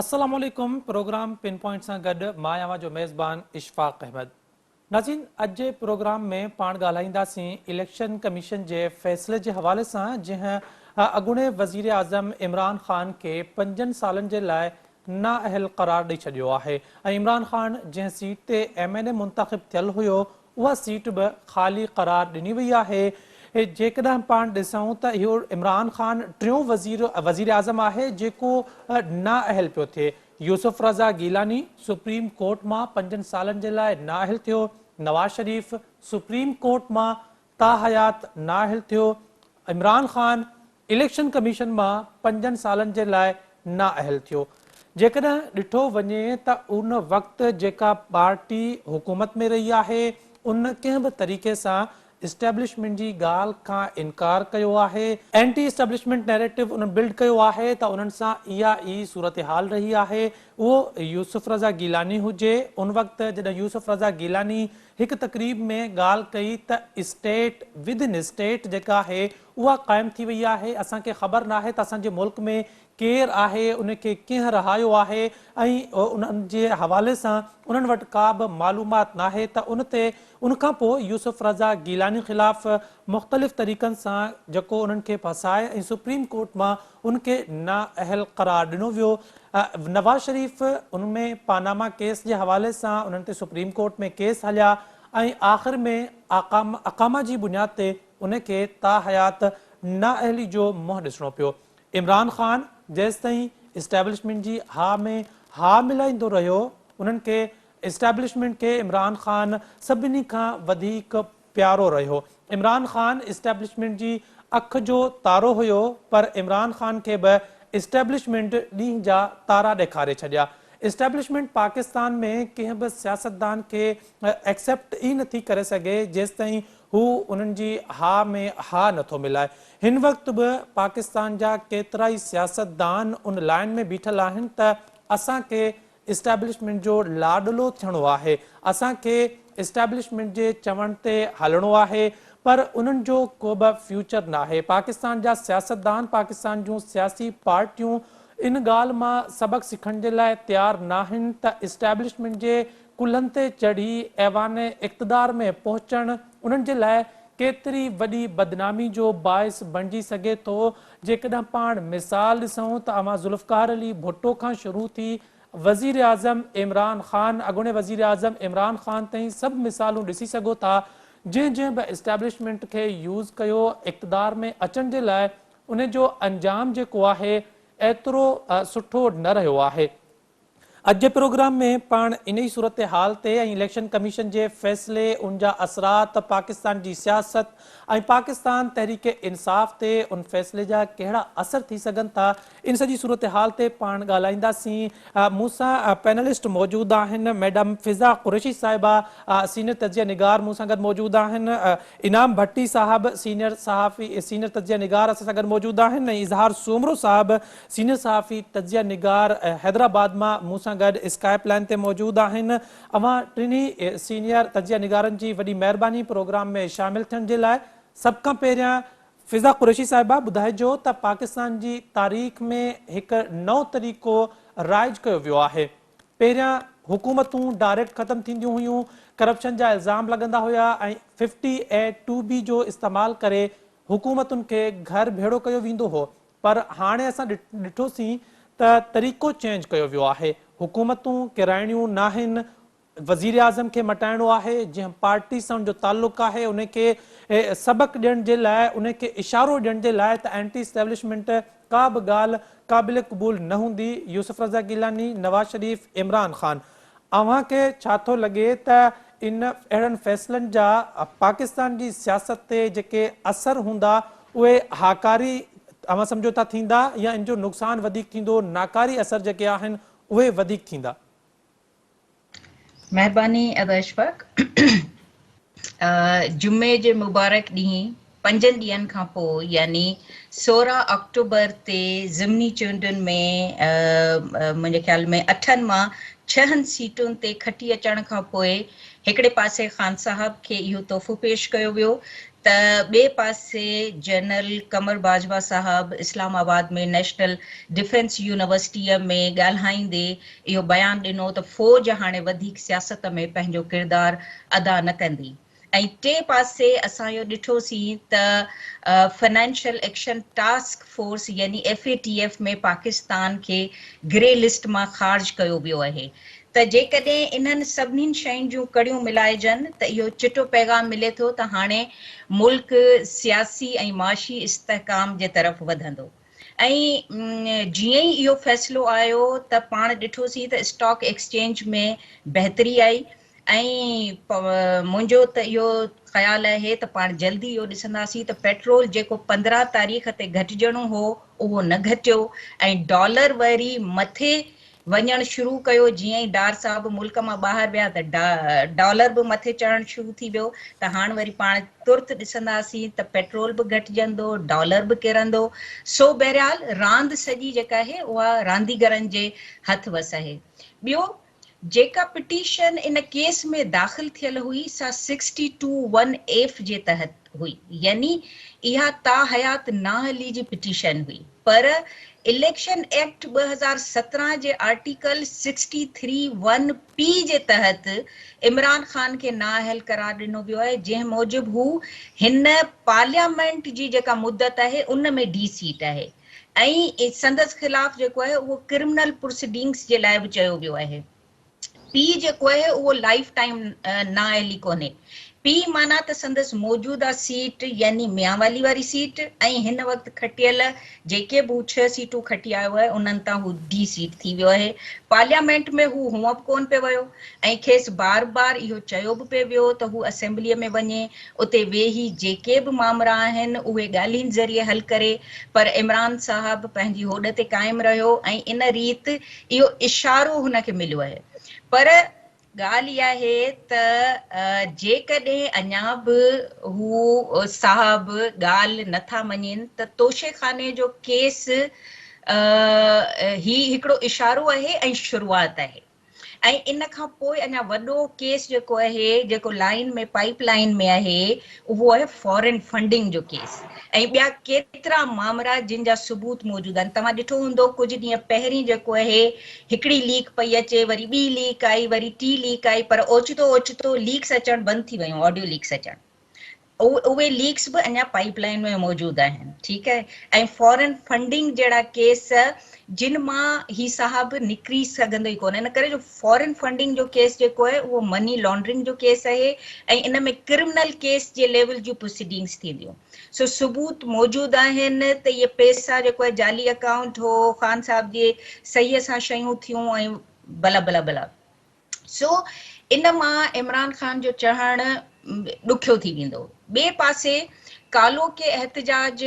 अस्सलामु अलैकुम। Programme pin point से गॾु मां आहियां जो मेज़बान इशफाक अहमद। नाज़रीन, अॼु जे प्रोग्राम में पाण ॻाल्हाईंदासीं इलेक्शन कमीशन के फ़ैसिले के हवाले से, जंहिं अॻूणे वज़ीर आज़म इमरान ख़ान के 5 सालनि जे लाइ नाअहल क़रार ॾेई छॾियो आहे। इमरान ख़ान जंहिं सीट ते MNA मुंतख़िब थियल हुयो, उहा सीट भी ख़ाली क़रार ॾिनी वई आहे। जेकॾहिं पाण ॾिसूं त इहो इमरान ख़ान टियों वज़ीर आज़म आहे जेको नाअहल पियो थिए। यूसुफ रज़ा गीलानी सुप्रीम कोर्ट मां 5 सालनि जे लाइ नाअहल थियो। नवाज शरीफ सुप्रीम कोर्ट मां ताहयात नाअहल थियो। इमरान ख़ान इलेक्शन कमीशन मां 5 सालनि जे लाइ नाअहल थियो। जेकॾहिं ॾिठो वञे त उन वक़्तु जेका पार्टी हुकूमत में रही आहे, उन कंहिं बि तरीक़े सां इस्टेब्लिशमेंट की गाल का इनकार कयो आहे। एंटी इस्टेब्लिशमेंट नैरेटिव उन्हनि बिल्ड कयो आहे त उन्हनि सां इहा ई सूरत हाल रही आहे। वो यूसुफ रज़ा गीलानी हुजे, उन वक्त जॾहिं यूसुफ रज़ा गीलानी एक तकरीब में गाल कई त स्टेट विद इन स्टेट जेका है उहा कायम थी वही है। असांखे ख़बर ना है त असांजे मुल्क में केर आहे, उनके कंहिं रहायो आहे, ऐं उन्हनि जे हवाले सां उन्हनि वटि का बि मालूमात ना है। त उनखां पोइ यूसुफ रज़ा गीलानी ख़िलाफ़ मुख़्तलिफ़ तरीक़नि सां जेको उन्हनि खे फसाए ऐं सुप्रीम कोर्ट मां उनके नाअहल क़रार ॾिनो वियो। नवाज शरीफ उनमें पानामा केस के हवाले सां उन्हनि ते सुप्रीम कोर्ट में केस हलिया ऐं आख़िर में अकामा की बुनियाद ते उनके ताहयात नाअहली जो मुंहुं ॾिसणो पियो। इमरान ख़ान जेसि ताईं इस्टेब्लिशमेंट की हा में हा मिलाईंदो रहियो, उन्हनि के इस्टेब्लिशमेंट के इमरान ख़ान सभिनी खां वधीक प्यारो रहियो। इमरान ख़ान इस्टेब्लिशमेंट की अख जो तारो हुयो, पर इमरान ख़ान के बि इस्टेब्लिशमेंट ॾींहं जा तारा ॾेखारे छॾिया। इस्टेब्लिशमेंट पाकिस्तान में कंहिं बि सियासतदान के एक्सेप्ट ई नथी करे सघे जेसि ताईं हू उन्हनि जी हा में हा नथो मिलाए। हिन वक्त भी पाकिस्तान जा केतरा ई सियासतदान उन लाइन में बीठल आहिनि त असांखे इस्टेब्लिशमेंट जो लाडलो थियणो आहे, असांखे इस्टेब्लिशमेंट जे चवण ते हलणो आहे, पर उन्हनि जो को बि फ्यूचर ना है। पाकिस्तान जा सियासतदान, पाकिस्तान जूं सियासी पार्टियूं इन गाल मां सबक सिखण जे लाइ तैयार नाहिन त इस्टेब्लिशमेंट जे कुल्हनि ते चढ़ी ऐवान इक़्तिदार में पहुचण उन्हनि जे लाइ केतरी वॾी बदनामी जो बाइस बणिजी सघे थो। जेकॾहिं पाण मिसाल ॾिसूं त अवां ज़ुल्फ़कार अली भुट्टो खां शुरू थी वज़ीर आज़म इमरान ख़ान, अॻूणे वज़ीर आज़म इमरान ख़ान ताईं सभु मिसालूं ॾिसी सघो था। जंहिं बि इस्टेब्लिशमेंट के यूज़ कयो इक़्तिदार में अचण जे लाइ, उन जो अंजाम जेको आहे एतिरो सुठो न रहियो आहे। अॼु जे प्रोग्राम में पाण इन ही सूरत हाल ते इलेक्शन कमीशन के फैसले, उनजा असरात, पाकिस्तान की सियासत और पाकिस्तान तहरीक इंसाफ ते उन फैसले जा कहिड़ा असर थी सकन था, इन सजी सूरत हाल ते पाण ॻाल्हाईंदासीं। मूंसां पैनलिस्ट मौजूद आहिनि। मैडम फिज़ा कुरैशी साहिबा सीनियर तजिया निगार मूंसां गॾु मौजूद आहिनि। इनाम भट्टी साहब सीनियर सहाफ़ी सीनियर तजिया निगार असां सां गॾु मौजूद आहिनि। इज़हार सोमरो साहब सीनियर सहाफ़ी तजिया निगार हैदराबाद मां मूंसां गॾु स्काइप लाइन ते मौजूद आहिनि। अवां टिनी सीनियर तजिया निगारनि जी वॾी महिरबानी प्रोग्राम में शामिल थियण जे लाइ। सभ खां पहिरियां फिज़ा कुरैशी साहिबा ॿुधाइजो त पाकिस्तान जी तारीख़ में हिकु नओं तरीक़ो राइज कयो वियो आहे। पहिरियां हुकूमतूं डायरेक्ट ख़त्म थींदियूं हुयूं, करप्शन जा इल्ज़ाम लॻंदा हुया ऐं 50A2B जो इस्तेमालु करे हुकूमतुनि खे घर भेड़ो कयो वेंदो हो। पर हाणे असां ॾिठोसीं त तरीक़ो चेंज कयो वियो आहे। हुकूमतूं किराइणियूं नाहिनि, वज़ीर आज़म के मटाइणो आहे। जंहिं पार्टी सां उनजो ताल्लुक़ आहे उनखे सबक ॾियण जे लाइ, उनखे इशारो ॾियण जे लाइ त एंटी इस्टेब्लिशमेंट का बि ॻाल्हि क़ाबिल क़बूल न हूंदी। यूसुफ रज़ा गिलानी, नवाज शरीफ, इमरान ख़ान, अव्हांखे छा थो लॻे त इन अहिड़नि फ़ैसिलनि जा पाकिस्तान जी सियासत ते जेके असर हूंदा उहे हाकारी अव्हां सम्झो था थींदा, या इन जो नुक़सान वधीक थींदो, नाकारी असर जेके आहिनि उहे वधीक थींदा? महिरबानी अदा इशफाक। जुमे जे मुबारक ॾींहुं 5 ॾींहंनि खां पोइ यानी 16 अक्टूबर ते ज़िमनी चूंडुनि में मुंहिंजे ख़्याल में 8 मां 6 सीटुनि ते खटी अचण खां पोइ हिकिड़े पासे ख़ान साहब खे इहो तोहफ़ो पेश कयो वियो त ॿिए पासे जनरल कमर बाजवा साहब इस्लामाबाद में नेशनल डिफेंस यूनिवर्सिटीअ में ॻाल्हाईंदे इहो बयानु ॾिनो त फ़ौज हाणे वधीक सियासत में पंहिंजो किरदारु अदा न कंदी। ऐं टे पासे असां इहो ॾिठोसीं त फाइनेंशियल एक्शन टास्क फोर्स यानी FATF में पाकिस्तान खे ग्रे लिस्ट मां ख़ारिज कयो वियो आहे। त जेकॾहिं इन्हनि सभिनीनि शयुनि जूं कड़ियूं मिलाइजनि त इहो चिटो पैगाम मिले थो त हाणे मुल्क सियासी ऐं माशी इस्तेहकाम जे तरफ़ वधंदो। ऐं जीअं ई इहो फ़ैसिलो आयो त पाण ॾिठोसीं त स्टॉक एक्सचेंज में बहितरी आई ऐं मुंहिंजो त इहो ख़्यालु आहे त पाण जल्दी इहो ॾिसंदासीं त पेट्रोल जेको 15 तारीख़ ते घटिजणो हो उहो न घटियो ऐं डॉलर वरी मथे वञणु शुरू कयो। जीअं ई डार साहब मुल्क मां ॿाहिरि विया त डॉलर बि मथे चढ़णु शुरू थी वियो। त हाणे वरी पाण तुर्त ॾिसंदासीं त पेट्रोल बि घटिजंदो, डॉलर बि किरंदो। सो बहरहाल रांदि सॼी जेका आहे उहा रांदीगरनि जे हथ वस आहे। ॿियो जेका पिटीशन इन केस में दाख़िल थियल हुई सा 62(1)F जे तहत हुई, यानी इहा ता हयात नाअहली जी पिटीशन हुई। पर इलेक्शन एक्ट 2017 जे आर्टिकल 63(1)P जे तहत इमरान ख़ान खे नाअहल करार ॾिनो वियो आहे, जंहिं मूजिबि हू हिन पार्लियामेंट जी जेका मुदत आहे उन में डी सीट आहे ऐं संदसि ख़िलाफ़ जेको आहे उहो क्रिमिनल प्रोसीडिंग्स जे लाइ बि चयो वियो आहे। पी जेको आहे उहो लाइफ टाइम नाअहली कोन्हे। पी माना त संदसि मौजूदा सीट यानी मियांवाली वारी सीट ऐं हिन वक़्तु खटियल जेके बि 6 सीटूं खटी आयो आहे उन्हनि तां हू डी सीट थी वियो आहे। पार्लियामेंट में हू हुअं बि कोन पियो वियो ऐं खेसि बार बार इहो चयो बि पियो वियो त हू असेंबलीअ में वञे, उते वेही जेके बि मामला आहिनि उहे ॻाल्हियुनि ज़रिए हल करे। पर इमरान साहब पंहिंजी होॾ ते क़ाइमु रहियो ऐं इन रीति इहो इशारो हुनखे मिलियो आहे। पर ॻाल्हि इहा आहे त जेकॾहिं अञा बि हू साहब ॻाल्हि नथा मञनि त तोशेखाने जो केस ही हिकिड़ो इशारो आहे ऐं शुरूआत आहे। ऐं इन खां पोइ अञा वॾो केस जेको आहे, जेको लाइन में पाइप लाइन में आहे, उहो आहे फॉरेन फंडिंग जो केस ऐं ॿिया केतिरा मामला जिन जा सबूत मौजूद आहिनि। तव्हां ॾिठो हूंदो कुझु ॾींहं पहिरीं जेको आहे हिकिड़ी लीक पई अचे, वरी ॿी लीक आई, वरी टी लीक आई, पर ओचितो ओचितो लीक्स अचणु बंदि थी वियूं, ऑडियो लीक्स अचणु। उहे लीक्स बि अञा पाइपलाइन में मौजूद आहिनि। ठीकु आहे। ऐं फॉरेन फंडिंग जहिड़ा केस जिन मां ही साहब निकिरी सघंदो ई कोन्हे। इन करे जो फॉरेन फंडिंग जो केस जेको आहे उहो मनी लॉन्ड्रिंग जो केस आहे ऐं इन में क्रिमिनल केस जे लेवल जूं प्रोसीडिंग्स थींदियूं। सो सबूत मौजूद आहिनि त इहे पैसा जेको आहे जाली अकाउंट हो, ख़ान साहब जे सहीअ सां शयूं थियूं ऐं बला बला बला। सो इन मां इमरान ख़ान जो चढ़णु ॾुखियो थी वेंदो। ॿिए पासे कालो के एहतजाज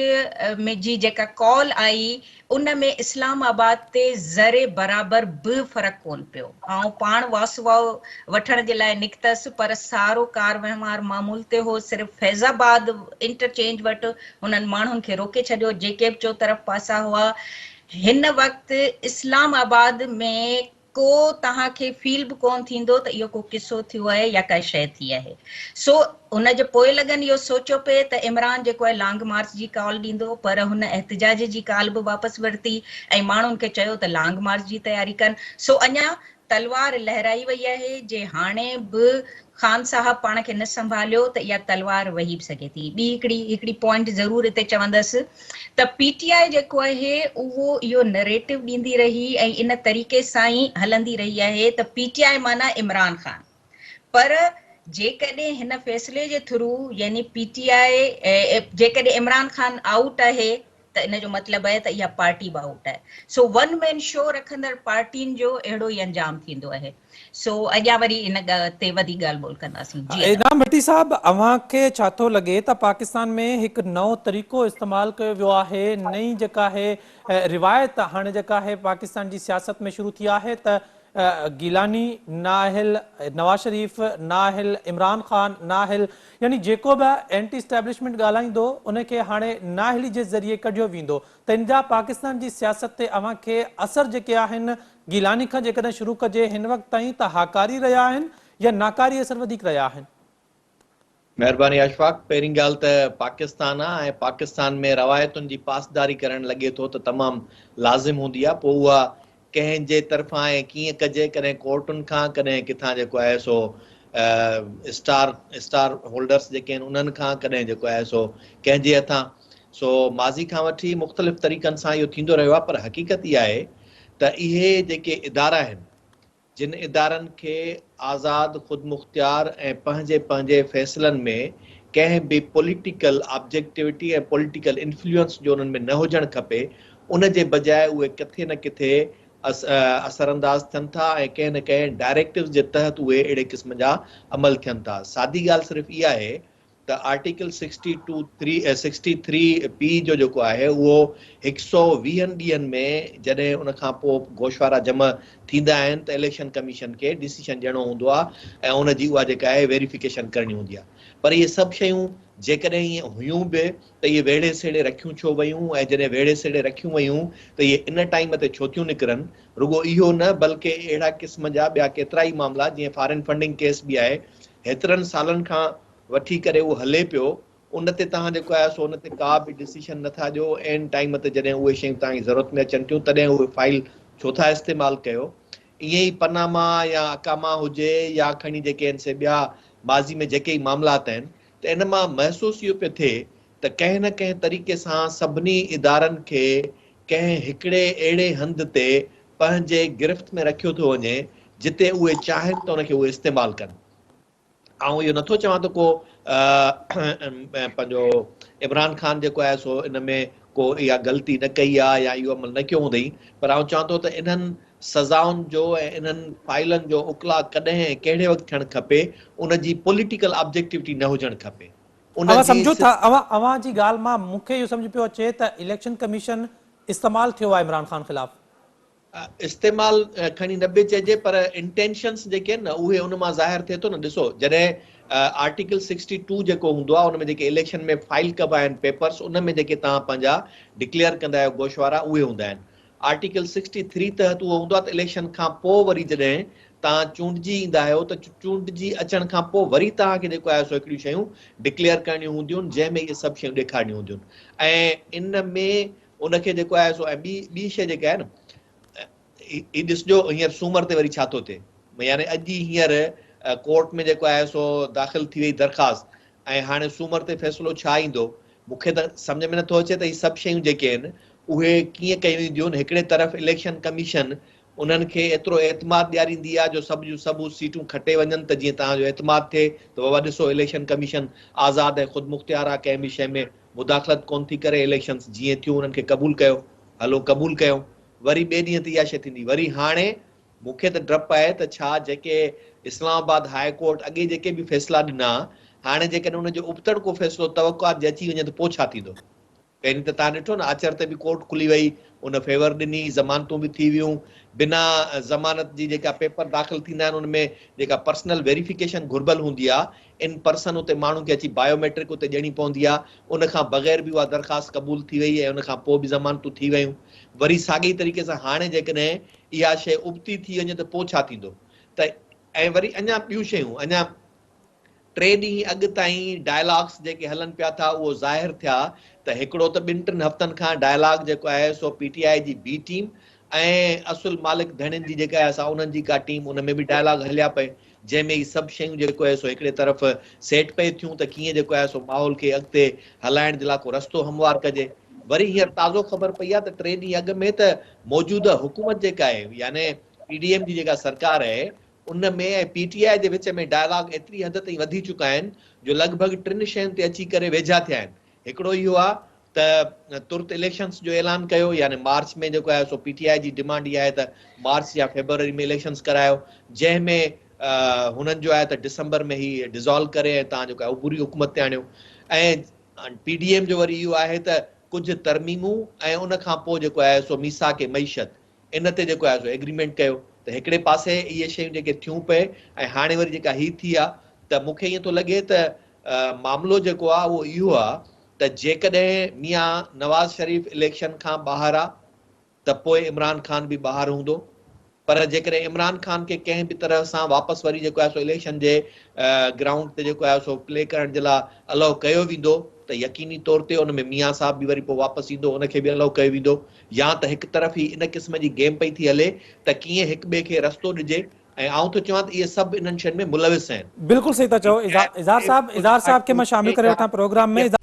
में जी जेका कॉल आई उन में इस्लामाबाद ते ज़रे बराबर बि फ़र्क़ु कोन पियो। ऐं पाण वासुवाओ वठण जे लाइ निकितसि, पर सारो कार वहिंवार मामूल ते हो। सिर्फ़ु फैज़ाबाद इंटरचेंज वटि हुननि माण्हुनि खे रोके छॾियो जेके बि चोतरफ़ पासा हुआ। हिन वक़्तु इस्लामाबाद में को तव्हांखे फील बि कोन थींदो त इहो को किसो थियो आहे या काई शइ थी आहे। सो हुन जे पोइ लगन इहो सोचियो पिए त इमरान जेको आहे लॉन्ग मार्च जी कॉल ॾींदो, पर हुन एहतजाज जी कॉल बि वापसि वरिती ऐं माण्हुनि खे चयो त लॉन्ग मार्च जी तयारी कनि। सो अञा तलवार लहराई वई आहे जे हाणे बि ख़ान साहब पाण खे न संभालियो त इहा तलवार वही बि सघे थी। ॿी हिकिड़ी पॉइंट ज़रूर हिते चवंदसि त PTI जेको आहे उहो इहो नरेटिव ॾींदी रही ऐं इन तरीक़े सां ई हलंदी रही आहे त PTI माना इमरान ख़ान। पर जेकॾहिं हिन फ़ैसिले जे थ्रू यानी PTI जेकॾहिं इमरान ख़ान आउट आहे त इन जो मतिलबु आहे त इहा पार्टी बि आउट आहे। सो वन मैन शो रखंदड़ पार्टियुनि जो अहिड़ो ई अंजाम थींदो आहे। सो अॻियां वरी इन ते वधीक ॻाल्हि ॿोल कंदासीं। इनाम भट्टी साहब, अव्हांखे छा थो लॻे त पाकिस्तान में हिकु नओं तरीक़ो इस्तेमालु कयो वियो आहे, नई जेका आहे रिवायत हाणे जेका आहे पाकिस्तान जी सियासत में शुरू थी आहे त गिलानी नाअहल, नवाज शरीफ नाअहल, इमरान ख़ान नाअहल, यानी जेको बि एंटी इस्टेब्लिशमेंट ॻाल्हाईंदो उनखे हाणे नाअहली जे ज़रिए कढियो वेंदो। त इन जा पाकिस्तान जी सियासत ते अव्हांखे असर जेके आहिनि गिलानी खां जेकॾहिं शुरू कजे हिन वक़्त ताईं त हाकारी रहिया आहिनि या नाकारी असर वधीक रहिया आहिनि? महिरबानी अशफाक। पहिरीं ॻाल्हि त पाकिस्तान आहे ऐं पाकिस्तान में रवायतुनि जी पासदारी करणु लॻे थो त तमामु लाज़िम हूंदी आहे। पोइ उहा कंहिंजे तरफ़ां ऐं कीअं कजे, कॾहिं कोर्टुनि खां, कॾहिं किथां जेको आहे सो स्टार होल्डर्स जेके आहिनि उन्हनि खां, कॾहिं जेको आहे सो कंहिंजे हथां। सो माज़ी खां वठी मुख़्तलिफ़ तरीक़नि सां इहो थींदो रहियो आहे। पर हक़ीक़त इहा आहे त इहे जेके इदारा आहिनि, जिन इदारनि खे आज़ाद, ख़ुदमुख़्तियार ऐं पंहिंजे पंहिंजे फ़ैसिलनि में कंहिं बि पॉलिटिकल ऑब्जेक्टिविटी ऐं पॉलिटिकल इन्फ्लुएंस जो उन्हनि में न हुजणु खपे, उन जे बजाए उहे किथे न किथे असरअंदाज़ थियनि था ऐं कंहिं न कंहिं डायरेक्टिव्स जे तहत उहे अहिड़े क़िस्म जा अमल थियनि था। सादी ॻाल्हि सिर्फ़ु इहा आहे त आर्टिकल 63P जो जेको आहे उहो 120 ॾींहंनि में जॾहिं उन खां पोइ गोशवारा जमा थींदा आहिनि त इलेक्शन कमीशन खे डिसीशन ॾियणो हूंदो आहे ऐं उनजी उहा जेका आहे वेरिफिकेशन करणी हूंदी आहे। पर इहे सभु शयूं जेकॾहिं ईअं हुयूं बि त इहे वेढ़े सेड़े रखियूं छो वयूं, ऐं जॾहिं वेढ़े सेड़े रखियूं वयूं त इहे इन टाइम ते छो थियूं निकिरनि? रुगो इहो न, बल्कि अहिड़ा क़िस्म जा ॿिया केतिरा ई मामला, जीअं फॉरेन फंडिंग केस बि आहे, हेतिरनि सालनि खां वठी करे उहो हले पियो, उन ते तव्हां जेको आहे सो उन ते का बि डिसीशन नथा ॾियो। एन टाइम ते जॾहिं उहे शयूं तव्हांजी ज़रूरत में अचनि थियूं तॾहिं उहे फाइल छो था इस्तेमालु कयो? ईअं ई पनामा या अकामा हुजे या खणी जेके आहिनि से ॿिया माज़ी में जेके ई मामलात आहिनि, त इन मां महसूसु इहो पियो थिए त कंहिं न कंहिं तरीक़े सां सभिनी इदारनि खे कंहिं हिकिड़े अहिड़े हंध ते पंहिंजे गिरफ़्त में रखियो थो वञे जिते उहे चाहिनि त उनखे उहे इस्तेमालु कनि। ऐं इहो नथो चवां त को पंहिंजो इमरान ख़ान जेको आहे सो इन में को इहा ग़लती न कई आहे या इहो अमल न कयो हूंदई, पर आउं चवां थो त इन्हनि सज़ाउनि जो ऐं इन्हनि फाइलनि जो उकला कॾहिं ऐं कहिड़े वक़्तु थियणु खपे, उनजी पॉलिटिकल ऑब्जेक्टिविटी न हुजणु खपे। अवां सम्झो था, अवां जी ॻाल्हि मां मूंखे इहो सम्झ पियो अचे त इलेक्शन कमीशन इस्तेमालु थियो आहे इमरान ख़ान ख़िलाफ़। इस्तेमालु खणी न बि चइजे, पर इंटेंशन्स जेके आहिनि न उहे उन मां ज़ाहिर थिए थो न। ॾिसो, जॾहिं आर्टिकल 62 जेको हूंदो आहे, उन में जेके इलेक्शन में फाइल कबा आहिनि पेपर्स, उन में जेके तव्हां पंहिंजा डिक्लेयर कंदा आहियो गोशवारा, उहे हूंदा आहिनि। आर्टिकल 63 तहत उहो हूंदो आहे त इलेक्शन खां पोइ वरी जॾहिं तव्हां चूंडजी ईंदा आहियो त चूंडजी अचण खां पोइ वरी तव्हांखे जेको आहे सो हिकिड़ियूं शयूं डिक्लेयर करणियूं हूंदियूं आहिनि, जंहिंमें इहे सभु शयूं ॾेखारणियूं हूंदियूं आहिनि। ऐं इन में उनखे जेको आहे सो, ऐं ॿी शइ जेका आहे न, ही ॾिसजो हींअर सूमर ते वरी छा थो थिए, यानी अॼु ई हींअर कोर्ट में जेको आहे सो दाख़िल थी वई दरख़्वास्त, ऐं हाणे सूमर ते फ़ैसिलो छा ईंदो मूंखे त सम्झ में नथो अचे त ही सभु शयूं जेके आहिनि उहे कीअं कयूं वेंदियूं आहिनि। हिकिड़े तरफ़ इलेक्शन कमीशन उन्हनि खे एतिरो एतमाद ॾियारींदी आहे जो सभु जूं सभु सीटूं खटे वञनि त जीअं तव्हांजो एतमाद थिए त बाबा ॾिसो इलेक्शन कमीशन आज़ादु ऐं ख़ुदमुख़्तियार आहे, कंहिं बि शइ में मुदाख़लत कोन थी करे, इलेक्शन्स जीअं थियूं उन्हनि खे क़बूल कयो, हलो क़बूल कयो। वरी ॿिए ॾींहं ते इहा शइ थींदी। वरी हाणे मूंखे त डपु आहे त छा जेके इस्लामाबाद हाई कोर्ट अॻे जेके बि फ़ैसिला ॾिना, हाणे जेकॾहिं उनजो उबतड़ को फ़ैसिलो तवक़ुआत जे अची वञे त पोइ छा थींदो? पहिरीं त तव्हां ॾिठो न, आचर ते बि कोर्ट खुली वई, उन फेवर ॾिनी, ज़मानतूं बि थी वियूं, बिना ज़मानत जी जेका पेपर दाख़िल थींदा आहिनि उनमें जेका पर्सनल वेरिफिकेशन घुर्बल हूंदी आहे, इन पर्सन उते माण्हू खे अची बायोमेट्रिक उते ॾियणी पवंदी आहे, उन खां बग़ैर बि उहा दरख़्वास्त क़बूल थी वई ऐं उन खां पोइ बि ज़मानतूं थी वयूं। वरी साॻी तरीक़े सां हाणे जेकॾहिं इहा शइ उबती थी वञे त पोइ छा थींदो? त ऐं वरी अञा ॿियूं शयूं, अञा 3 ॾींहं अॻु ताईं डायलॉग्स जेके हलनि पिया था उहो ज़ाहिर थिया त हिकिड़ो त 2-3 हफ़्तनि खां डायलॉग जेको आहे सो PTI जी बी टीम ऐं असुल मालिक धणियुनि जी जेका आहे असां उन्हनि जी का टीम, उन में बि डायलॉग हलिया पए, जंहिंमें ही सभु शयूं जेको आहे सो हिकिड़े तरफ़ सेट पए थियूं त कीअं जेको आहे सो माहौल खे अॻिते हलाइण जे लाइ को रस्तो हमवार कजे। वरी हींअर ताज़ो ख़बर पई आहे त 3 ॾींहं अॻु में त मौजूदा हुकूमत जेका आहे, यानी PDM जी जेका सरकार आहे, उन में ऐं PTI जे विच में डायलॉग एतिरी हद ताईं वधी चुका आहिनि जो लॻभॻि 3 शयुनि ते अची करे वेझा थिया आहिनि। हिकिड़ो इहो आहे त तुर्त इलेक्शन्स जो ऐलान कयो, यानी मार्च में जेको आहे सो PTI जी डिमांड इहा आहे त मार्च या फेबरवरी में इलेक्शन्स करायो, जंहिंमें हुननि जो आहे त दिसंबर में ही डिज़ोल्व करे ऐं तव्हां जेको आहे उहो पूरी हुकूमत ते आणियो। ऐं PDM जो वरी इहो आहे त कुझु तरमीमूं ऐं उन खां पोइ जेको आहे सो मीसाक मईशत, इन ते जेको आहे सो एग्रीमेंट कयो। त हिकिड़े पासे इहे शयूं जेके थियूं पए ऐं हाणे वरी जेका ही थी आहे, त मूंखे ईअं थो लॻे त मामिलो जेको आहे उहो इहो आहे त जेकॾहिं मियां नवाज़ शरीफ़ इलेक्शन खां ॿाहिरि आहे त पोइ इमरान ख़ान बि ॿाहिरि हूंदो, पर जेकॾहिं इमरान ख़ान खे कंहिं बि तरह सां वापसि वरी जेको आहे सो इलेक्शन जे ग्राउंड ते जेको आहे सो प्ले करण जे लाइ अलाउ कयो वेंदो त यकीनी तौर ते उन में मियां साहब बि वरी पोइ वापसि ईंदो, उनखे बि अलाउ कयो वेंदो, या त हिकु तरफ़ ई इन क़िस्म जी गेम पई थी हले त कीअं हिक ॿिए खे रस्तो ॾिजे। ऐं आउं थो चवां त इहे सभु इन्हनि शयुनि में मुलविस आहिनि। बिल्कुल सही था चओ। इज़ार साहब के मैं शामिल करे वठां प्रोग्राम में।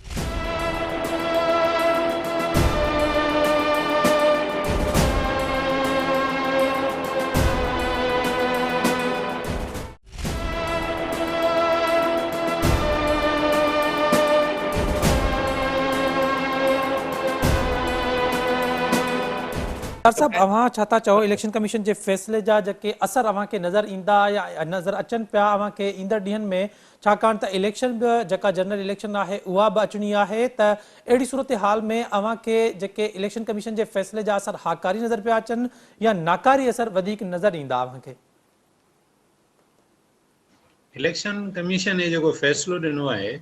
साहब अवां छा था चओ इलेक्शन कमीशन के फैसले जा जेके असर अवां के नज़र ईंदा या नज़र अचन पिया अवां के ईंदड़ ॾींहनि में, छाकाणि त इलेक्शन बि जेका जनरल इलेक्शन आहे उहा बि अचणी आहे, त अहिड़ी सूरत हाल में अवां के जेके इलेक्शन कमीशन जे फैसले जा असर हाकारी नज़र पिया अचनि या नाकारी असर वधीक नज़र ईंदा अवां खे? इलेक्शन कमीशन ने जो फैसलो ॾिनो आहे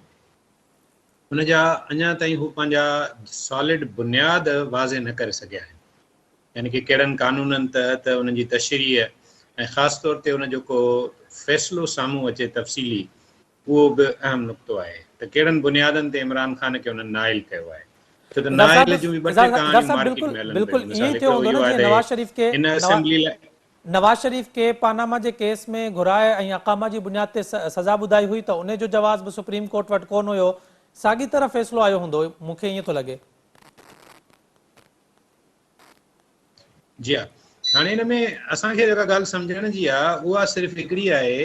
उन जा अञा ताईं हू पंहिंजा सॉलिड बुनियाद वाज़े न करे सघिया आहिनि, यानी कि कहिड़नि कानूननि तहत उन्हनि जी तशरीह ऐं ख़ासि तौर ते उन जेको फ़ैसिलो साम्हूं अचे तफ़सीली, उहो बि अहम नुक़्तो आहे त कहिड़नि बुनियादनि ते इमरान ख़ान खे उन्हनि नाइल कयो आहे। छो त नाइल जूं ॿ टे कहाणियूं मार्केट में हलनि पियूं। मिसाल हिकिड़ो इहो आहे त हिन असेंबली लाइ नवाज शरीफ के पानामा जे केस में घुराए ऐं अकामा जी बुनियाद ते सज़ा ॿुधाई हुई त उन जो जवाब बि सुप्रीम कोर्ट वटि कोन हुयो, साॻी तरह फ़ैसिलो आयो हूंदो, मूंखे ईअं थो लॻे। जी हा, हाणे हिन में असांखे जेका ॻाल्हि सम्झण जी आहे उहा सिर्फ़ु हिकिड़ी आहे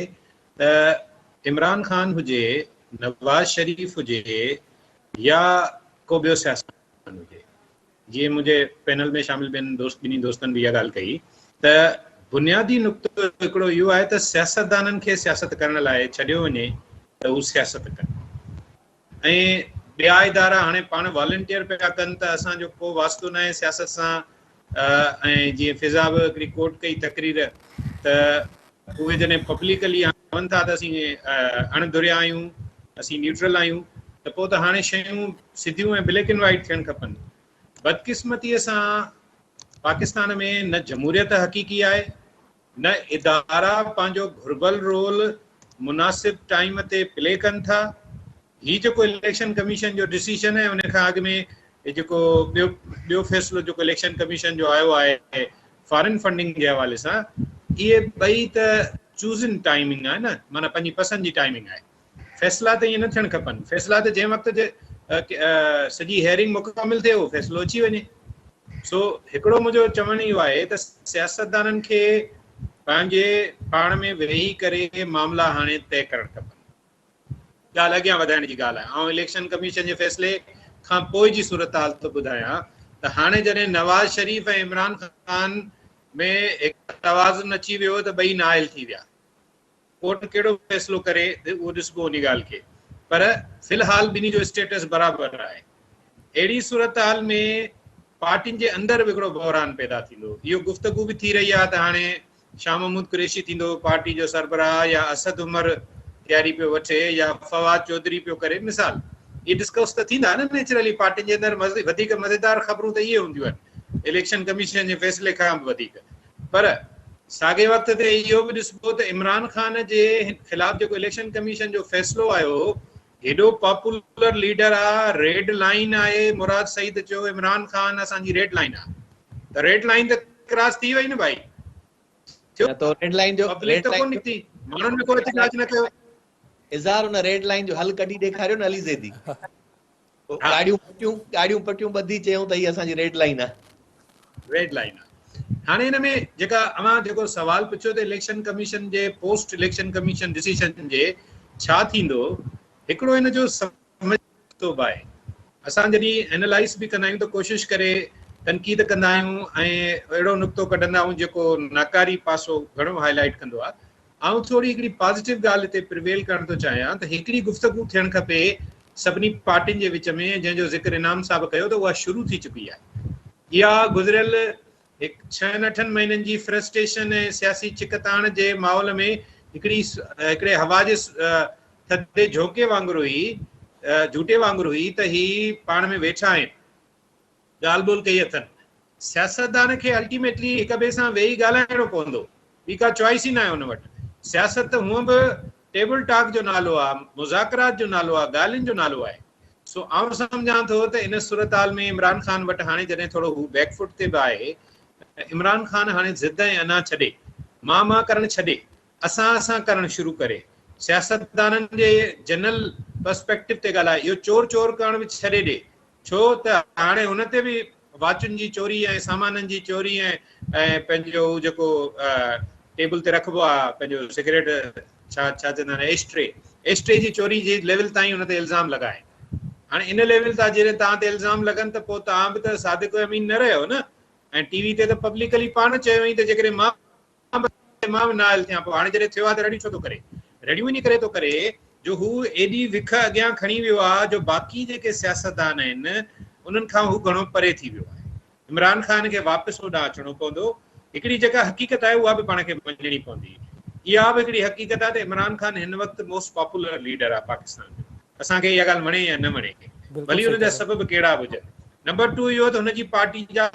त इमरान ख़ान हुजे, नवाज़ शरीफ हुजे या को ॿियो सियासतदान हुजे, जीअं मुंहिंजे पैनल में शामिल ॿिन्ही दोस्तनि बि इहा ॻाल्हि कई त बुनियादी नुक़्तो हिकिड़ो इहो आहे त सियासतदाननि खे सियासत करण लाइ छॾियो वञे त हू सियासत कनि, ऐं ॿिया इदारा हाणे पाण वॉलंटियर पिया कनि त असांजो को वास्तो न आहे सियासत सां। ऐं जीअं फिज़ा बि हिकिड़ी कोर्ट कई तकरीर त उहे जॾहिं पब्लिकली चवनि था त असीं अणधुरिया आहियूं, असीं न्यूट्रल आहियूं, त पोइ त हाणे शयूं सिधियूं ऐं ब्लैक एंड वाइट थियणु खपनि। बदकिस्मतीअ सां पाकिस्तान में न जमहूरियत हक़ीक़ी आहे, न इदारा पंहिंजो घुर्बल रोल मुनासिब टाइम ते प्ले कनि था। हीउ जेको इलेक्शन कमीशन जो डिसीजन आहे उन खां अॻु में जेको ॿियो फ़ैसिलो जेको इलेक्शन कमीशन जो आयो आहे फॉरेन फंडिंग जे हवाले सां, इहे ॿई त चूज़न टाइमिंग आहे न, माना पंहिंजी पसंदि जी टाइमिंग आहे। फ़ैसिला त ईअं न थियणु खपनि, फ़ैसिला त जंहिं वक़्तु सॼी हेयरिंग मुकमिल थिए उहो फ़ैसिलो अची वञे। सो हिकिड़ो मुंहिंजो चवणु इहो आहे त सियासतदाननि खे पंहिंजे पाण में वेही करे मामला हाणे तय करणु खपनि। ॻाल्हि अॻियां वधाइण जी ॻाल्हि आहे। ऐं इलेक्शन कमीशन जे फ़ैसिले खां पोइ जी सूरत हाल थो ॿुधायां त हाणे जॾहिं नवाज़ शरीफ ऐं इमरान ख़ान में हिकु तवाज़ुन अची वियो त ॿई नाइल थी विया। कोर्ट कहिड़ो फ़ैसिलो करे उहो ॾिसबो उन ॻाल्हि खे, पर फ़िलहाल ॿिन्ही जो स्टेटस बराबरि आहे। अहिड़ी सूरत हाल में पार्टियुनि जे अंदरि बि हिकिड़ो बहरान पैदा थींदो। इहो गुफ़्तगू बि थी रही आहे त हाणे शाह महमूद कुरैशी थींदो पार्टी जो सरबराह, या असद उमर तयारी पियो वठे, या फवाद चौधरी पियो करे। मिसाल ये डिस्कस त थींदा न नेचुरली पार्टियुनि जे अंदरि। वधीक मज़ेदार ख़बरूं त इहे हूंदियूं आहिनि इलेक्शन कमीशन जे फ़ैसिले खां बि वधीक। पर साॻे वक़्त ते इहो बि ॾिसबो त इमरान ख़ान जे ख़िलाफ़ जेको इलेक्शन कमीशन जो फ़ैसिलो आयो, हेॾो पॉपुलर लीडर आहे, रेड लाइन आहे। मुराद सईद चयो इमरान ख़ान असांजी रेड लाइन आहे, त रेड लाइन त क्रॉस थी वई न भाई। तो रेड लाइन जो पब्लिक त कोन निकिती, माण्हुनि में कोई एतिजाज न कयो। इज़हार उन रेड लाइन जो हल कढी ॾेखारियो न अली ज़ैदी। गाड़ियूं पटियूं ॿधी चयूं त हीअ असांजी रेड लाइन आहे, रेड लाइन आहे। हाणे हिन में जेका अवां जेको सवाल पुछियो त इलेक्शन कमीशन जे पोस्ट इलेक्शन कमीशन डिसीजन जे छा थींदो, हिकिड़ो हिन जो समझ तो आहे। असां जॾहिं एनालाइज़ बि कंदा आहियूं त कोशिशि करे तनक़ीद कंदा आहियूं ऐं अहिड़ो नुक़्तो कढंदा आहियूं जेको नाकारी पासो घणो हाईलाइट कंदो आहे। ऐं थोरी हिकिड़ी पॉज़िटिव ॻाल्हि हिते प्रिवेल करणु थो चाहियां त हिकिड़ी गुफ़्तगू थियणु खपे सभिनी पार्टियुनि जे विच में, जंहिंजो ज़िक्र इनाम साहब कयो त उहा शुरू थी चुकी आहे। इहा गुज़िरियल 6-8 महीननि जी फ्रस्ट्रेशन ऐं सियासी चिकताण जे माहौल में हिकिड़े हवा जे थधे झोके वांगुरु हुई, झूटे वांगुरु हुई त ही पाण में वेठा आहिनि, ॻाल्हि ॿोल कई अथनि सियासतदान खे अल्टीमेटली हिक ॿिए सां वेही ॻाल्हाइणो पवंदो, ॿी का चॉइस ई न आहे हुन वटि। सियासत हूअं बि टेबल टॉक जो नालो आहे, मुज़ाकरात जो नालो आहे, ॻाल्हियुनि जो नालो आहे। सो आउं सम्झां थो त इन सूरत-हाल में इमरान ख़ान वटि हाणे जॾहिं थोरो हू बैकफुट ते बि आहे, इमरान ख़ान हाणे ज़िद ऐं अना छॾे, मां करणु छॾे, असां करणु शुरू करे, सियासतदाननि जे जनरल पर्सपेक्टिव ते ॻाल्हाए, इहो चोर करण बि छॾे ॾे। छो त हाणे हुन ते बि वाचुनि जी चोरी ऐं सामाननि जी चोरी ऐं पंहिंजो जेको टेबल ते रखिबो आहे पंहिंजो सिगरेट छा चवंदा आहिनि एस्ट्रे जी चोरी जे लेवल ताईं हुन ते इल्ज़ाम लॻाए। हाणे इन लेवल तां जॾहिं तव्हां ते इल्ज़ाम लॻनि त पोइ तव्हां बि त सादिक अमीन न रहियो न। ऐं टीवी ते त पब्लिकली पाण चयो ई त जेकॾहिं मां बि नाइल थियां, पोइ हाणे जॾहिं थियो आहे त रड़ियूं छो थो करे? रड़ियूं इन करे थो करे जो हू एॾी विख अॻियां खणी वियो आहे जो बाक़ी जेके सियासतदान आहिनि उन्हनि खां हू घणो परे थी वियो आहे। इमरान ख़ान खे वापसि होॾां अचिणो पवंदो। हिकिड़ी जेका हक़ीक़त आहे उहा बि पाण खे मञणी पवंदी। इहा बि हिकिड़ी हक़ीक़त आहे त इमरान ख़ान हिन वक़्तु मोस्ट पॉपुलर लीडर आहे पाकिस्तान जो। असांखे इहा ॻाल्हि वणे या न वणे, भली हुन जा सबब कहिड़ा बि हुजनि। नंबर 2 इहो त हुनजी पार्टी जा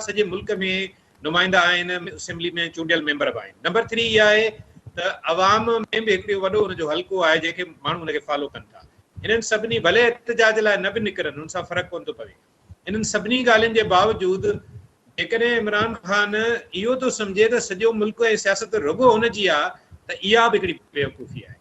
सॼे मुल्क में नुमाइंदा आहिनि, असेंबली में चूंडियल मेंबर बि आहिनि। नंबर 3 इहा आहे त अवाम में बि हिकिड़ो वॾो हुनजो हल्को आहे जेके माण्हू हुनखे फॉलो कनि था। इन्हनि सभिनी भले इतिजाज लाइ न बि निकिरनि, हुन सां फ़र्क़ु कोन थो पवे। इन्हनि सभिनी ॻाल्हियुनि जे बावजूदि जेकॾहिं इमरान ख़ान इहो थो सम्झे त सॼो मुल्क ऐं सियासत रुॻो हुनजी आहे, त इहा बि हिकिड़ी बेवकूफ़ी आहे।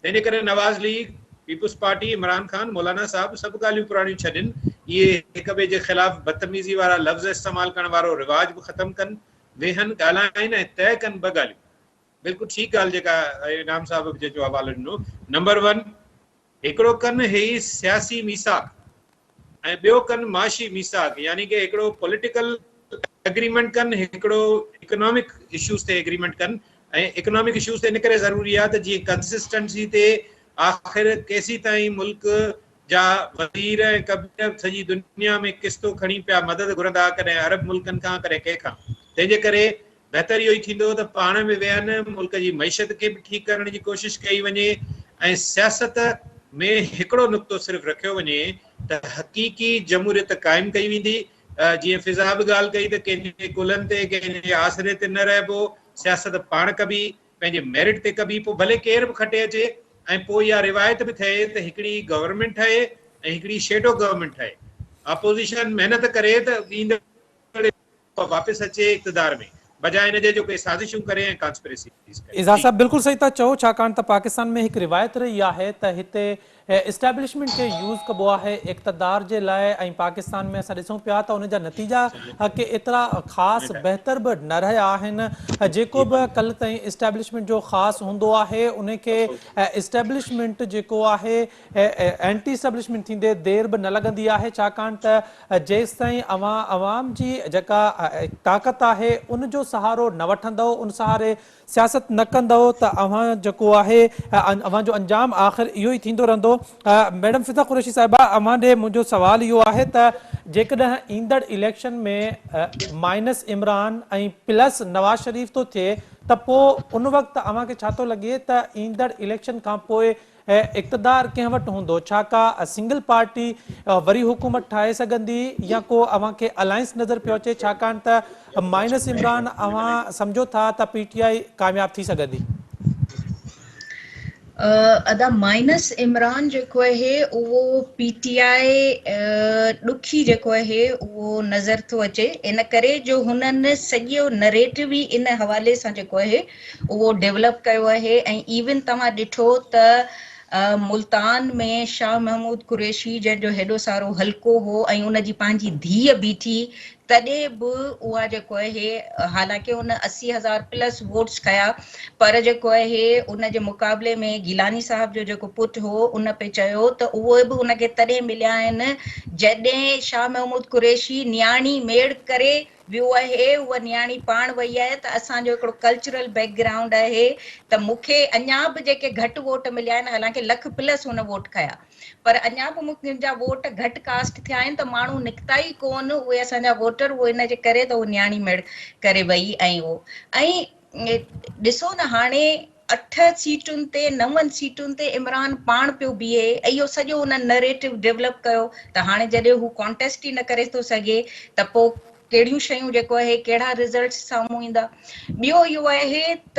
तंहिंजे करे Nawaz league, people's party, Imran Khan, मौलाना साहब सभु ॻाल्हियूं पुराणियूं छॾनि, इहे हिक ॿिए जे ख़िलाफ़ बदतमीज़ी वारा लफ़्ज़ इस्तेमालु करण वारो रिवाज बि ख़तमु कनि, वेहनि, ॻाल्हाइनि ऐं तय कनि ॿ ॻाल्हियूं। बिल्कुलु ठीकु ॻाल्हि जेका इनाम साहब बि जो हवालो ॾिनो। नंबर 1 हिकिड़ो कनि हे सियासी मीसाक ऐं ॿियो कनि माशी मीसाक, यानी कि हिकिड़ो पॉलिटिकल एग्रीमेंट कनि, हिकिड़ो इकोनॉमिक इश्यूज़ ते एग्रीमेंट कनि। ऐं इकोनॉमिक इश्यूज़ ते इन करे ज़रूरी आहे त जीअं कंसिस्टेंसी ते आख़िर केसी ताईं मुल्क जा वज़ीर ऐं कैबिनेट सॼी दुनिया में किस्तो खणी पिया मदद घुरंदा, कॾहिं अरब मुल्कनि खां, कॾहिं कंहिंखां। तंहिंजे करे बहितर इहो ई थींदो त पाण में वेहनि, मुल्क जी मईशत खे बि ठीकु करण जी कोशिशि कई वञे ऐं सियासत में हिकिड़ो नुक़्तो सिर्फ़ु रखियो वञे त हक़ीक़ी जमहूरियत क़ाइमु कई वेंदी। जीअं फिज़ा बि ॻाल्हि कई त कंहिंजे कुलनि ते, कंहिंजे आसिरे ते न रहिबो, सियासत पाण कबी, पंहिंजे मेरिट ते कबी, पोइ भले केर बि खटे अचे। ऐं पोइ इहा रिवायत बि थिए त हिकिड़ी गवर्नमेंट ठहे ऐं हिकिड़ी शेडो गवर्नमेंट ठहे। अपोज़िशन महिनत करे त ईंदड़ वापसि अचे इक़्तिदार में, बजाए हिन जे जो कोई साज़िशूं करे ऐं कॉन्स्पिरेसीज़ करे। इज़ा साहब बिल्कुलु सही था चओ, छाकाणि त पाकिस्तान में हिकु रिवायत रही आहे त हिते एस्टेब्लिशमेंट खे यूज़ कबो आहे इक़्तिदार जे लाइ। ऐं पाकिस्तान में असां ॾिसूं पिया त उन जा नतीजा के एतिरा ख़ासि बहितर बि न रहिया आहिनि। जेको बि कल्ह ताईं एस्टेब्लिशमेंट जो ख़ासि हूंदो आहे उनखे एस्टेब्लिशमेंट जेको आहे एंटी एस्टेब्लिशमेंट थींदे देरि बि न लॻंदी आहे, छाकाणि त जेसि ताईं अवाम जी जेका ताक़त आहे उन जो सहारो न वठंदव, उन सहारे सियासत न कंदव त अव्हां जेको आहे अव्हां जो अंजाम आख़िर इहो ई थींदो रहंदो। मैडम फिज़ा कुरैशी साहिबा, अव्हां ॾे मुंहिंजो सवाल इहो आहे त जेकॾहिं ईंदड़ इलेक्शन में माइनस इमरान ऐं प्लस नवाज़ शरीफ थो थिए त पोइ उन वक़्तु अव्हांखे छा थो लॻे त ईंदड़ इलेक्शन खां पोइ इक़्तिदार कंहिं वटि हूंदो? छा का सिंगल पार्टी वरी हुकूमत ठाहे सघंदी या को अव्हांखे अलायंस नज़र पियो अचे, छाकाणि त माइनस इमरान अव्हां सम्झो था त PTI कामयाब थी सघंदी? अदा माइनस इमरान जेको आहे उहो PTI ॾुखी जेको आहे उहो नज़र थो अचे, इन करे जो हुननि सॼो नरेटिव ई इन हवाले सां जेको आहे उहो डेवलप कयो आहे। ऐं इवन तव्हां ॾिठो त मुल्तान में शाह महमूद कुरैशी जंहिंजो हेॾो सारो हल्को हो ऐं उनजी पंहिंजी धीअ बीठी, तॾहिं बि उहा जेको आहे हालांकि उन 80,000 प्लस वोट्स खया, पर जेको आहे उन जे मुक़ाबले में गिलानी साहब जो जेको पुटु हो उन पे चयो त उहे बि उनखे तॾहिं मिलिया आहिनि जॾहिं शाह महमूद कुरैशी नियाणी मेड़ करे वियो आहे। उहा नियाणी पाण वई आहे त असांजो हिकिड़ो कल्चरल बैकग्राउंड आहे त मूंखे अञा बि जेके घटि वोट मिलिया आहिनि, हालांकि लख प्लस हुन वोट खया, पर अञा बि मुंहिंजा वोट घटि कास्ट थिया आहिनि त माण्हू निकिता ई कोन, उहे असांजा वोटर, उहो इन जे करे त उहो नियाणी मेड़ करे वई। ऐं उहो ऐं ॾिसो न हाणे 8 सीटुनि ते 9 सीटुनि ते इमरान पाण पियो बीहे, इहो सॼो उन नरेटिव डेवलप कयो त हाणे जॾहिं हू कॉन्टेस्ट ई न करे थो सघे त पोइ कहिड़ियूं शयूं जेको आहे कहिड़ा रिज़ल्ट साम्हूं ईंदा। ॿियो इहो आहे त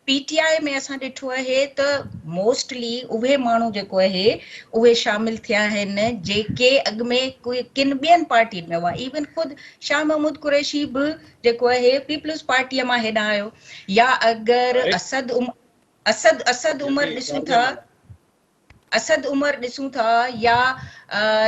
PTI में असां ॾिठो आहे त मोस्टली उहे माण्हू जेको आहे उहे शामिल थिया आहिनि जेके अॻु में किन ॿियनि पार्टियुनि में हुआ। इवन ख़ुदि शाह महमूद कुरैशी बि जेको आहे पीपल्स पार्टीअ मां हेॾां आयो। या अगरि असद उमर ॾिसूं था, असद उमर ॾिसूं था या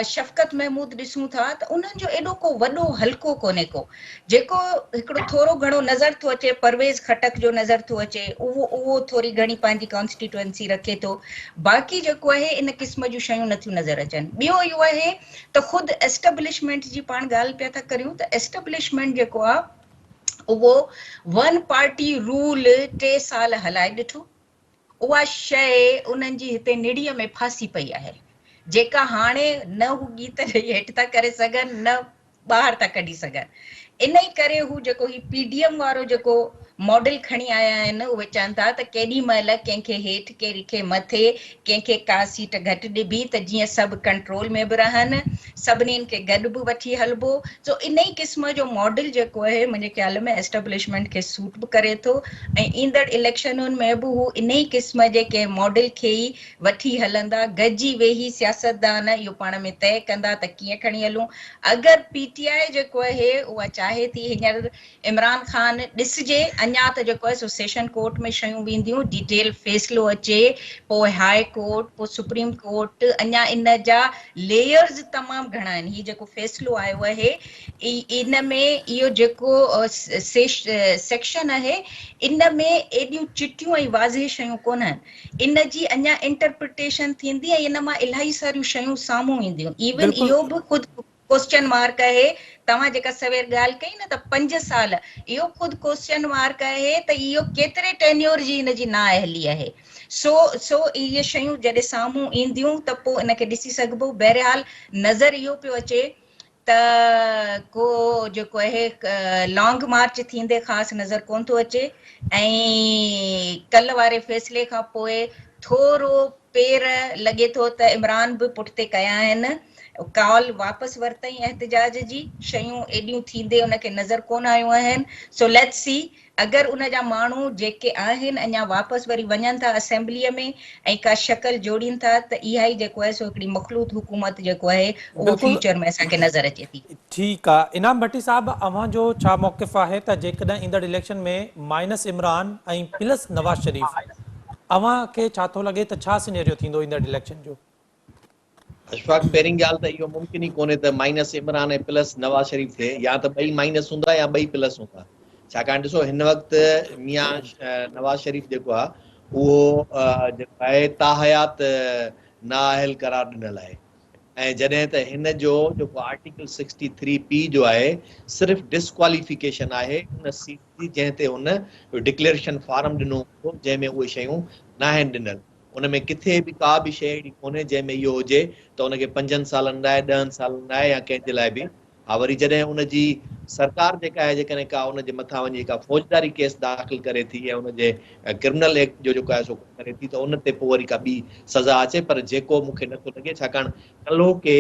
शफ़क़त महमूद ॾिसूं था त उन्हनि जो एॾो को वॾो हल्को कोन्हे को। जेको हिकिड़ो थोरो घणो नज़र थो अचे, परवेज़ खटक जो नज़र थो अचे, उहो थोरी घणी पंहिंजी कॉन्स्टिट्यूएंसी रखे थो। बाक़ी जेको आहे इन क़िस्म जूं शयूं नथियूं नज़र अचनि। ॿियो इहो आहे त ख़ुदि एस्टेब्लिशमेंट जी पाण ॻाल्हि पिया था करियूं त एस्टेब्लिशमेंट जेको आहे उहो वन पार्टी रूल 3 साल हलाए ॾिठो। उहा शइ उन्हनि जी हिते निड़ीअ में फासी पई आहे, जेका हाणे न हू गीत हेठि था करे सघनि न ॿाहिरि था कढी सघनि। इन ई करे हू जेको ही PDM वारो जेको मॉडल खणी आया आहिनि उहे चवनि था त केॾी महिल कंहिंखे हेठि कंहिंखे मथे, कंहिंखे का सीट घटि ॾिबी त जीअं सभु कंट्रोल में बि रहनि, सभिनीनि खे गॾु बि वठी हलिबो। सो इन ई क़िस्म जो मॉडल जेको आहे मुंहिंजे ख़्याल में एस्टेब्लिशमेंट खे सूट बि करे थो ऐं ईंदड़ इलेक्शनुनि में बि हू इन ई क़िस्म जे कंहिं मॉडल खे ई वठी हलंदा। गॾिजी वेही सियासतदान इहो पाण में तय कंदा त कीअं खणी हलूं। अगरि PTI जेको आहे उहा चाहे थी हींअर इमरान ख़ान ॾिसजे, अञा त जेको आहे सो सेशन कोर्ट में शयूं वेंदियूं, डिटेल फ़ैसिलो अचे, पोइ हाई कोर्ट, पोइ सुप्रीम कोर्ट, अञा इन जा लेयर्स तमामु घणा आहिनि। हीउ जेको फ़ैसिलो आयो आहे इन में इहो जेको सेक्शन आहे इन में एॾियूं चिटियूं ऐं वाज़े शयूं कोन आहिनि। इन जी अञा इंटरप्रिटेशन थींदी ऐं इन मां इलाही सारियूं शयूं साम्हूं ईंदियूं। इवन इहो बि ख़ुदि क्वेश्चन मार्क आहे। तव्हां जेका सवेर ॻाल्हि कई न त 5 साल, इहो ख़ुदि क्वेश्चन मार्क आहे त इहो केतिरे टेन्योर जी इन जी नाअहली आहे। सो इहे शयूं जॾहिं साम्हूं ईंदियूं त पोइ इनखे ॾिसी सघिबो। बहरहाल नज़र इहो पियो अचे त को जेको आहे लॉन्ग मार्च थींदे ख़ासि नज़र कोन थो अचे ऐं कल्ह वारे फ़ैसिले खां पोइ थोरो पेर लॻे थो त इमरान बि पुठिते कया आहिनि। कॉल वापसि वरितई एहतिजाज जी, शयूं एॾियूं थींदे उनखे नज़र कोन आयूं आहिनि। सो लेट्स सी अगरि उन जा माण्हू जेके आहिनि अञा वापसि वरी वञनि था असेंबलीअ में ऐं का शक्ल जोड़ीनि था त इहा ई जेको आहे सो हिकिड़ी मखलूत हुकूमत जेको आहे उहो फ्यूचर में असांखे नज़र अचे थी। ठीक आहे। इनाम भट्टी साहब, अवां जो छा मौक़िफ़ आहे त जेकॾहिं ईंदड़ इलेक्शन में माइनस इमरान ऐं प्लस नवाज शरीफ, अवां खे छा थो लॻे त छा सिनेरियो थींदो ईंदड़ इलेक्शन जो? अशफाक, पहिरीं ॻाल्हि त इहो मुमकिन ई कोन्हे त माइनस इमरान ऐं प्लस नवाज शरीफ थिए। या त ॿई माइनस हूंदा या ॿई प्लस हूंदा। छाकाणि ॾिसो हिन वक़्तु मियां नवाज शरीफ जेको आहे उहो जेको आहे ताहयात नाअहल करार ॾिनल आहे। ऐं जॾहिं त हिन जो जेको आर्टिकल 63P जो आहे सिर्फ़ु डिस्क्वालिफिकेशन आहे उन सीट जी जंहिं ते हुन डिक्लेरेशन फार्म ॾिनो हो जंहिंमें उहे शयूं न आहिनि ॾिनल। उन में किथे बि का बि शइ अहिड़ी कोन्हे जंहिंमें इहो हुजे त उनखे 5 सालनि लाइ 10 सालनि लाइ या कंहिंजे लाइ बि। हा, वरी जॾहिं उनजी सरकार जेका आहे जेकॾहिं का उनजे मथां वञी का फ़ौजदारी केस दाख़िल करे थी या उनजे क्रिमिनल एक्ट जो जेको आहे सो करे थी त उन ते पोइ वरी का ॿी सज़ा अचे। पर जेको मूंखे नथो लॻे, छाकाणि कल्हो के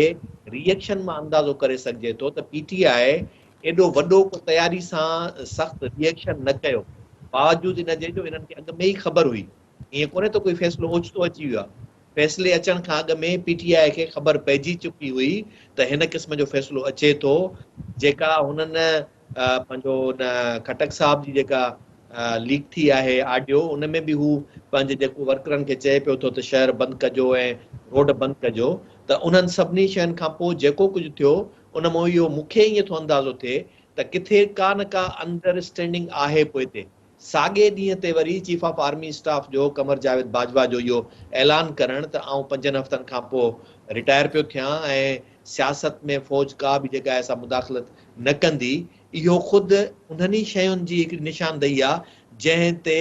रिएक्शन मां अंदाज़ो करे सघिजे थो त PTI एॾो वॾो को तयारी सां सख़्तु रिएक्शन न कयो, बावजूदि इनजे जो इन्हनि खे अॻु में ई ख़बर हुई। ईअं कोन्हे त कोई फ़ैसिलो ओचितो अची वियो आहे। फ़ैसिले अचण खां अॻु में PTI खे ख़बर पइजी चुकी हुई त हिन क़िस्म जो फ़ैसिलो अचे थो। जेका हुननि पंहिंजो खटक साहब जी जेका लीक थी आहे ऑडियो, उन में बि हू पंहिंजे जेको वर्करनि खे चए पियो थो त शहर बंदि कजो ऐं रोड बंदि कजो, त उन्हनि सभिनी शयुनि खां पोइ जेको कुझु थियो उन मां इहो मूंखे ईअं थो अंदाज़ो थिए त किथे का न का अंडरस्टैंडिंग आहे पोइ हिते। साॻे ॾींहं ते वरी चीफ ऑफ आर्मी स्टाफ जो कमर जावेद बाजवा जो इहो ऐलान करणु त आउं 5 हफ़्तनि खां पोइ रिटायर पियो थियां ऐं सियासत में फ़ौज का बि जेका आहे सा मुदाख़लत न कंदी, इहो ख़ुदि उन्हनि शयुनि जी हिकिड़ी निशानदेही आहे जंहिं ते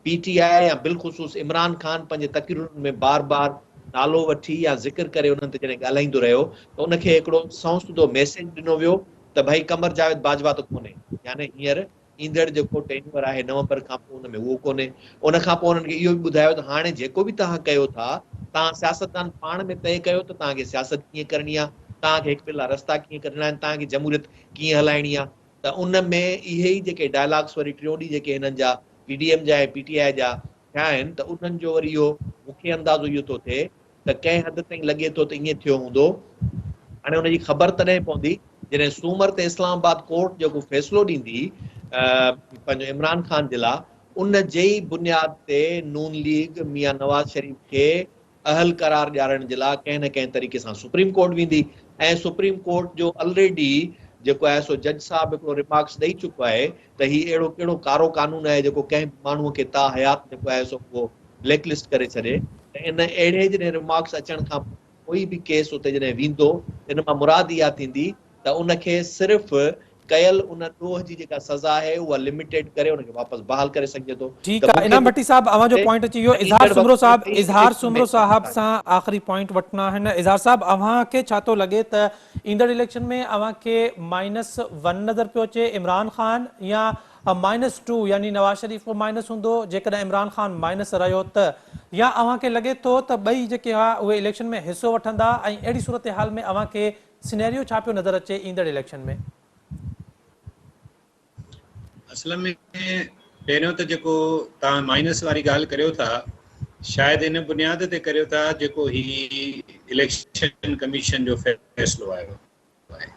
PTI या बिलख़ुसूस इमरान ख़ान पंहिंजे तक़रीरुनि में बार बार नालो वठी या ज़िक्र करे उन्हनि ते जॾहिं ॻाल्हाईंदो रहियो त उनखे हिकिड़ो संसदो मैसेज ॾिनो वियो त भई कमर जावेद बाजवा त कोन्हे, यानी हींअर ईंदड़ जेको टेन्योर आहे नवंबर खां पोइ उन में उहो कोन्हे। उन खां पोइ उन्हनि खे इहो बि ॿुधायो त हाणे जेको बि तव्हां कयो था, तव्हां सियासतदान पाण में तय कयो त तव्हांखे सियासत कीअं करणी आहे। तव्हांखे हिकु ॿिए लाइ रस्ता कीअं कढणा आहिनि, तव्हांखे जमहूरियत कीअं हलाइणी आहे। त उन में इहे ई जेके डायलॉग्स वरी टियों ॾींहुं जेके हिननि जा PDM जा ऐं PTI जा थिया आहिनि, त उन्हनि जो वरी इहो मूंखे अंदाज़ो इहो थो थिए त कंहिं हद ताईं लॻे थो त ईअं थियो हूंदो। हाणे हुनजी ख़बर तॾहिं पवंदी जॾहिं सूमर ते इस्लामाबाद कोर्ट जेको फ़ैसिलो ॾींदी पंहिंजो इमरान ख़ान जे लाइ, उन जे ई बुनियाद ते नून लीग मियां नवाज़ शरीफ़ खे अहल करार ॾियारण जे लाइ कंहिं न कंहिं तरीक़े सां सुप्रीम कोर्ट वेंदी। ऐं सुप्रीम कोर्ट जो ऑलरेडी जेको आहे सो जज साहब हिकिड़ो रिमार्क्स ॾेई चुको आहे त हीउ अहिड़ो कहिड़ो कारो कानून आहे जेको कंहिं माण्हूअ खे ता हयात जेको आहे सो उहो ब्लैकलिस्ट करे छॾे। त इन अहिड़े जॾहिं रिमार्क्स अचण खां कोई बि केस उते जॾहिं वेंदो, इन मां मुराद इहा थींदी त उनखे सिर्फ़ु कयल उन ॾोह जी जेका सज़ा आहे उहा लिमिटेड करे उनखे वापसि बहाल करे सघिजे थो। ठीक है इनाम भट्टी साहब अवां जो पॉइंट अची वियो। इज़हार सुमरो साहब सां आख़िरी पॉइंट वठना है। इज़हार साहब अवां के छा थो लगे त ईंदड़ इलेक्शन में अवां के -1 नज़र पियो अचे इमरान खान या -2 यानी नवाज शरीफ को माइनस हूंदो जेकॾहिं इमरान खान माइनस रहियो त, या अवां के लगे थो त ॿई जेके उहे इलेक्शन में हिस्सो वठंदा ऐं अहिड़ी सूरत हाल में अवां के सिनेरियो छा पियो नज़र अचे ईंदड़ इलेक्शन में? असल में पहिरियों त जेको तव्हां माइनस वारी ॻाल्हि करियो था, शायदि इन बुनियाद ते करियो था जेको ही इलेक्शन कमीशन जो फ़ैसिलो आयो आहे।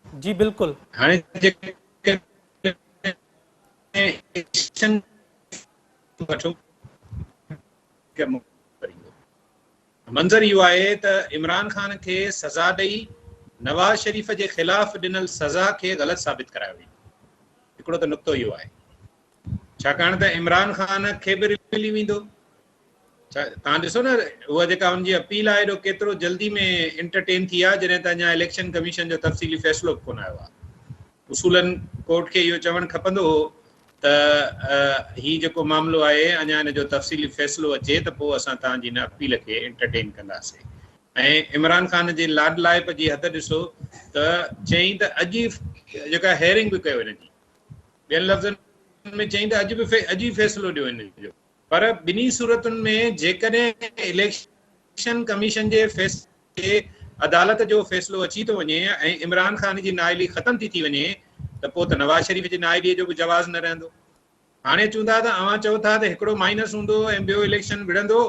जी बिल्कुलु। हाणे जेके इलेक्शन वठो मंज़र इहो आहे त इमरान ख़ान खे सज़ा ॾेई नवाज़ शरीफ़ जे ख़िलाफ़ ॾिनल सज़ा खे ग़लति साबित करायो वई। हिकिड़ो त नुक़्तो इहो आहे, छाकाणि त इमरान ख़ान खे बि मिली वेंदो। तव्हां ॾिसो न उहा जेका हुनजी अपील आहे एॾो केतिरो जल्दी में इंटरटेन थी आहे जॾहिं त अञा इलेक्शन कमीशन जो तफ़सीली फ़ैसिलो बि कोन आयो आहे। उसूलन कोर्ट खे इहो चवणु खपंदो हो त हीउ जेको मामिलो आहे अञा हिन जो तफ़सीली फ़ैसिलो अचे त पोइ असां तव्हांजी हिन अपील खे इंटरटेन कंदासीं। ऐं इमरान ख़ान जी लाडलाइप जी हद ॾिसो त चई त अॼु जेका हेयरिंग बि कयो हिनजी, ॿियनि लफ़्ज़नि में चई त अॼु ई फ़ैसिलो ॾियो हिन जो। पर ॿिन्ही सूरतुनि में जेकॾहिं इलेक्शन कमीशन जे फ़ैसिले अदालत जो फ़ैसिलो अची थो वञे ऐं इमरान ख़ान जी नाअहली ख़तम थी वञे त पोइ त नवाज़ शरीफ़ जी नाअहलीअ जो बि जवाज़ न रहंदो। हाणे चवंदा त अवां चओ था त हिकिड़ो माइनस हूंदो ऐं ॿियो इलेक्शन विढ़ंदो।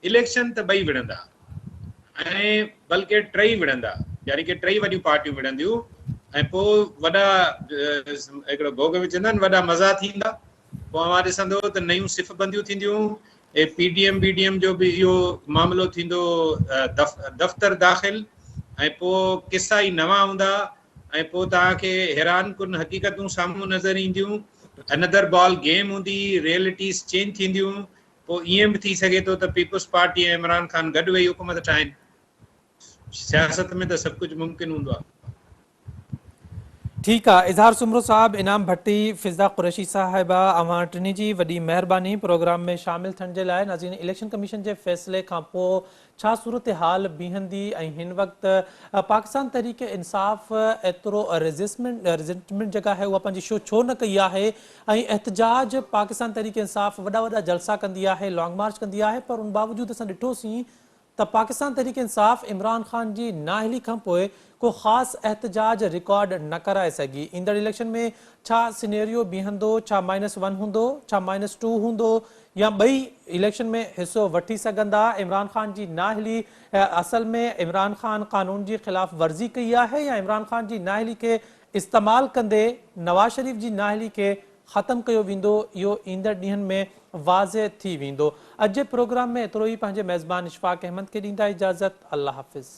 इलेक्शन त ॿई विढ़ंदा ऐं बल्कि टई विढ़ंदा, यानी कि टई वॾियूं पार्टियूं विढ़ंदियूं ऐं पोइ वॾा हिकिड़ो भोग विझंदा आहिनि, वॾा मज़ा थींदा। पोइ अवां ॾिसंदो त नयूं सिफ़बंदियूं थींदियूं ऐं PDM जो बि इहो मामिलो थींदो दफ़्तर दाख़िल ऐं पोइ किसा ई नवां हूंदा ऐं पोइ तव्हांखे हैरान कुन हक़ीक़तूं साम्हूं नज़र ईंदियूं। अनदर बॉल गेम हूंदी, रियलिटीज़ चेंज थींदियूं। पोइ ईअं बि थी सघे थो त पीपुल्स पार्टी ऐं इमरान ख़ान गॾु वेही हुकूमत ठाहिनि। सियासत में त सभु कुझु मुमकिन हूंदो आहे। ठीक है इज़हार सुमरो साहब, इनाम भट्टी, फिज़ा कुरैशी साहिबा, अवां टिनी जी वॾी महिरबानी प्रोग्राम में शामिल थियण जे लाइ। नाज़रीन इलेक्शन कमीशन जे फ़ैसिले खां पोइ छा सूरत हाल बीहंदी ऐं हिन वक़्तु पाकिस्तान तहरीक इंसाफ़ एतिरो रिज़िस्टमेंट जेका है उहा पंहिंजी छो न कई आहे ऐं एहतजाज पाकिस्तान तहरीक इंसाफ़ वॾा वॾा जलसा कंदी आहे, लॉन्ग मार्च कंदी आहे, पर उन बावजूद असां ॾिठोसीं त पाकिस्तान तहरीक इंसाफ़ इमरान ख़ान जी नाअहली खां पोइ को ख़ासि एहतजाज रिकॉर्ड न कराए सघी। ईंदड़ इलेक्शन में छा सिनेरियो बीहंदो, छा -1 हूंदो, छा -2 हूंदो, या ॿई इलेक्शन में हिस्सो वठी सघंदा? इमरान ख़ान जी नाअहली असल में इमरान ख़ान कानून जी ख़िलाफ़ वर्ज़ी कई आहे या इमरान ख़ान जी नाअहली के इस्तेमालु कंदे नवाज़ शरीफ़ जी नाअहली के ख़त्म कयो वेंदो, इहो ईंदड़ ॾींहनि में वाज़े थी वेंदो। अॼु जे प्रोग्राम में एतिरो ई। पंहिंजे मेज़बान इशफाक अहमद खे ॾींदा इजाज़त। अल्लाह हाफ़िज़।